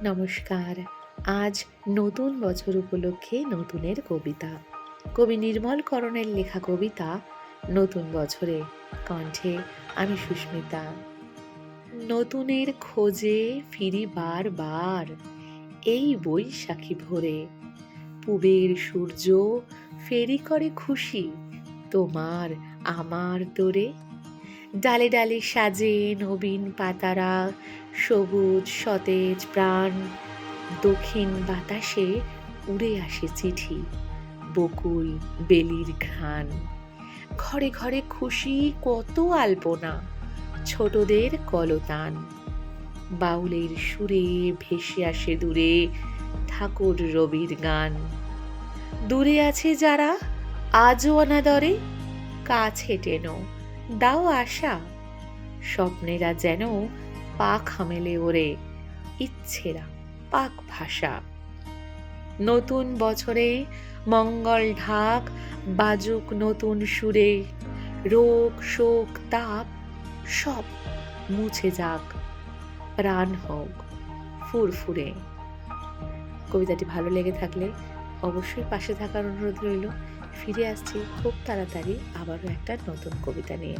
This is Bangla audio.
নমস্কার। আজ নতুন বছর উপলক্ষে নতুনের কবিতা। কবি নির্মল করণের লেখা কবিতা নতুন বছরে। কণ্ঠে আমি সুস্মিতা। নতুনের খোঁজে ফিরি বারবার এই বৈশাখী ভোরে। পূবের সূর্য ফেরি করে খুশি তোমার আমার তোরে। ডালে ডালে সাজে নবীন পাতারা, সবুজ সতেজ প্রাণ। দক্ষিণ বাতাসে উড়ে আসে চিঠি, বকুল বেলির ঘ্রাণ। ঘরে ঘরে খুশি কত আলপনা, ছোটদের কলতান। বাউলের সুরে ভেসে আসে দূরে ঠাকুর রবির গান। দূরে আছে যারা আজও অনাদরে, কাছে টেনো দাও আশা। স্বপ্নেরা যেন পাখ মেলে ওরে, ইচ্ছেরা পাক ভাষা। নতুন বছরে মঙ্গল ঢাক বাজুক নতুন সুরে। রোগ শোক তাপ সব মুছে যাক, প্রাণ হোক ফুরফুরে। কবিতাটি ভালো লেগে থাকলে অবশ্যই পাশে থাকার অনুরোধ রইল। ফিরে আসছি খুব তাড়াতাড়ি আবারও একটা নতুন কবিতা নিয়ে।